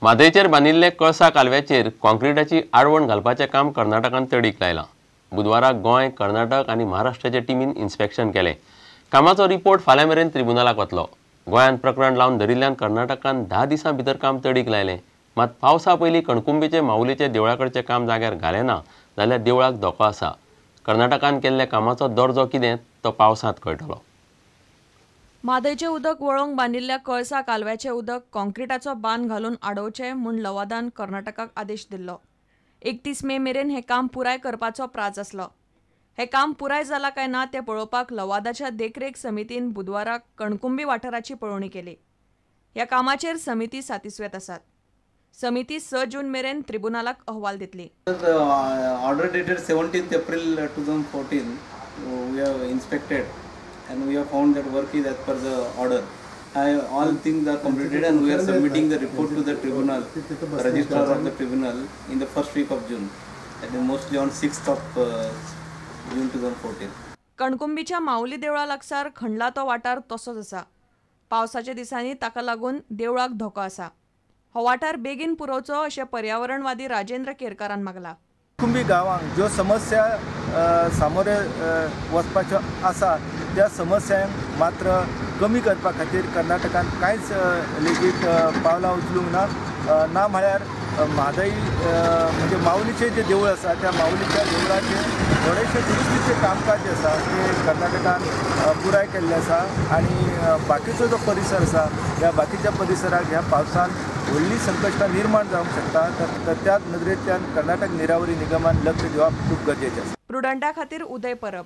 मादयेचेर बांदिल्ले कळसा कालव्याचेर कॉन्क्रिटाची आडवण घालपाचें काम कर्नाटकान तडीक लायलां। बुधवाराक गोंय, कर्नाटक आनी महाराष्ट्राचे टिमीन इन्स्पेक्शन केलें। कामाचो रिपोर्ट फाल्यां मेरेन ट्रिब्युनलाक वतलो। गोंयान प्रकरण लावन धरिल्ल्यान कर्नाटकान 10 दिसां भितर काम तडीक लायलें। मात पावसा पयलीं कणकुंबेचे माऊलीचे देवळाकडचें काम जाग्यार घालें ना जाल्यार देवळाक धोको आसा। कर्नाटकान केल्ल्या कामाचो दर्जो कितें तो पावसांत कळटलो। म्हादयचें उदक वळोवंक बांदिल्ल्या कळसा कालव्याचें उदक कॉन्क्रिटाचो बांद घालून अडोवचें म्हूण लवादान कर्नाटकाक आदेश दिल्लो। 31 मे मेरेन हें काम पुराय करपाचो प्राझ आसलो। हें काम पुराय जालां काय ना तें पळोवपाक लवादाच्या देखरेख समितीन बुधवाराक कणकुंबी वाठाराची पळोवणी केली। ह्या कामाचेर समिती सातिस्वेत आसात। समिती 6 जून मेरेन ट्रिब्युनलाक अहवाल दितली। Order dated 17th April 2014, we have inspected and we have found that work is as per the order. All things are completed and we are submitting the report to the tribunal, the registrar of the tribunal, in the first week of June, and then mostly on 6th of June 2014. कणकुंबीच्या माऊली देवळा लागसार खणला तो वाठार तसोच आसा। पावसाच्या दिसांनी ताका लागून देवळाक धोको आसा। हो वाठार बेगीन पुरोवचो अशें पर्यावरणवादी राजेंद्र केरकारान मागला। कणकुंबी गांवांक ज्यो समस्या सामोरे वचपाच्यो आसा त्या समस्यांक मात्र कमी करपा खातीर कर्नाटकान कांयच लेगीत पावलां उचलूंक ना म्हळ्यार म्हादय म्हणजे माऊलीचें जें देवूळ आसा त्या माऊलीच्या देवळाचें थोडेशें दुरुस्तीचें कामकाज जें आसा तें कर्नाटकान पुराय केल्लें आसा आनी बाकीचो जो परिसर आसा ह्या बाकीच्या परिसराक ह्या पावसान व्हडली संकश्टां निर्माण जावंक शकता तर त्याच नदरेंतल्यान कर्नाटक निरावरी निगमान लक्ष दिवप खूब गरजेचें आसा। प्रुडंटा खातीर उदय परब।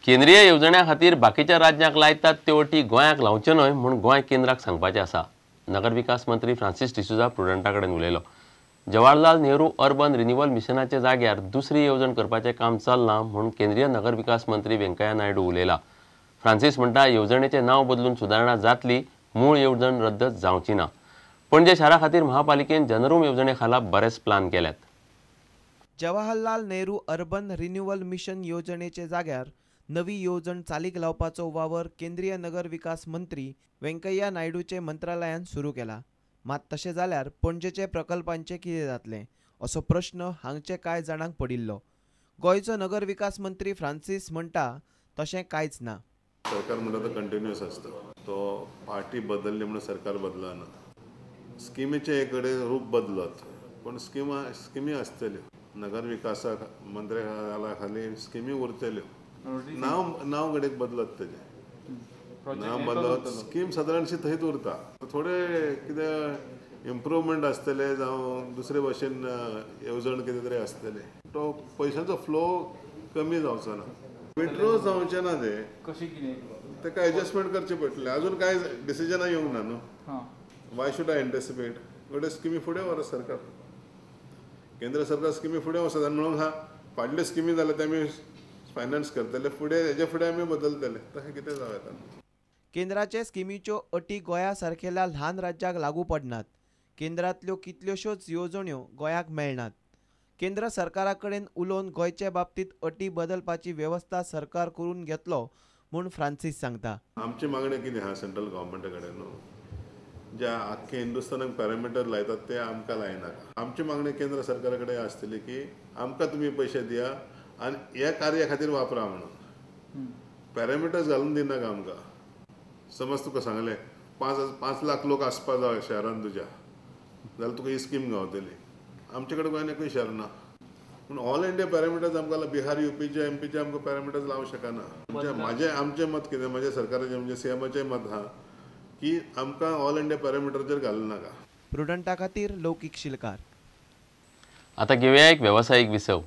केंद्रीय येवजण्यां खातीर बाकीच्या राज्यांक लायतात त्यो अटी गोंयाक लावच्यो न्हय म्हूण गोंय केंद्राक सांगपाचें आसा। नगर विकास मंत्री फ्रांसीस डिसोजा प्रुडंटा कडेन उलयलो। जवाहरलाल नेहरू अर्बन रिन्युअल मिशनाचे जाग्यार दुसरी येवजण करपाचें काम चलना म्हूण केंद्रीय नगर विकास मंत्री व्यंकय्या नायडू उलयला। फ्रांसीस म्हणटा येवजणेचें नांव बदलून सुदारणा जातली, मूळ येवजण रद्द जावची ना। पणजे शारा खातीर महापालिकेन जनरूम येवजणे खाला बरेच प्लान केल्यात। Jawaharlal Nehru urban renewal mission येवजणेचे जाग्यार नवी येवजण चालीक लावपाचो वावर केंद्रीय नगर विकास मंत्री व्यंकय्या नायडूचे मंत्रालयान सुरू केला। मात तशें जाल्यार पणजेचे प्रकल्पांचे कितें जातलें असो प्रश्न हांगचे कांय जाणांक पडिल्लो। गोंयचो नगर विकास मंत्री फ्रांसीस म्हणटा तशें कांयच ना। सरकार म्हणटा तो कंटिन्युअस आसता, तो पार्टी बदलली म्हणून सरकार बदलना। स्किमीचे एक कडेन रूप बदलत पण स्किमी आसतल्यो। नगर विकासा मंत्र्या खाली स्किमी उरतल्यो। नांव घडीक बदलत तेजें नांव बदलत स्कीम सादारणशी थंयच उरता। थोडे कितें इम्प्रूवमेंट आसतले जावं दुसरे भाशेन येवजण कितें तरी आसतले तो पयशांचो फ्लो कमी जावचो ना। विड्रॉ जावचें ना तेका एडजस्टमेंट करचें पडटलें। अजून कांय डिसिजनां येवंक ना न्हू। वाय शूड आय एंटिसिपेट गोटे स्किमी फुडें व्हरत सरकार, केंद्र सरकार स्किमी फुडें वचत आनी म्हणून हा फाटल्यो स्किमी जाल्या ते आमी फायनान्स करतले, फुडें हेजे फुडें आमी बदलतले, तशें कितें जावं येता। केंद्राचे स्किमीच्यो अटी गोंया सारकेल्या ल्हान राज्याक लागू पडनात। केंद्रांतल्यो कितल्योश्योच येवजण्यो गोंयाक मेळनात। केंद्र सरकारा कडेन उलोवन गोंयचे बाबतींत अटी बदलपाची वेवस्था सरकार करून घेतलो म्हूण फ्रांसीस सांगता। आमची मागणी कितें आहा सेंट्रल गव्हर्मेंटा कडेन जे आख्खे हिंदुस्थानाक पॅरामिटर लायतात ते आमकां लायनाका। आमची मागणी केंद्र सरकारा कडेन आसतली की आमकां तुमी पयशे दिया आनी ह्या कार्या खातीर वापरा म्हणून। पॅरामिटर्स घालून दिनाका आमकां। समज तुका सांगलें 5 लाख लोक आसपा जाय शहरान तुज्या जाल्यार तुका ही स्कीम गावतली। आमचे कडेन गोंयान एकूय शहर ना पूण ऑल इंडिया पॅरामिटर्स आमकां बिहार यूपीचे एमपीचे आमकां पॅरामिटर्स लावंक शकना। आमचें मत कितें म्हज्या सरकाराचें म्हणजे सीएमाचें मत आहा की आमकां ऑल इंडिया पॅरामिटराचेर घालूं नाका। प्रुडंटा खातीर लौकीक शिलकार। आतां घेवया एक वेवसायीक विसव।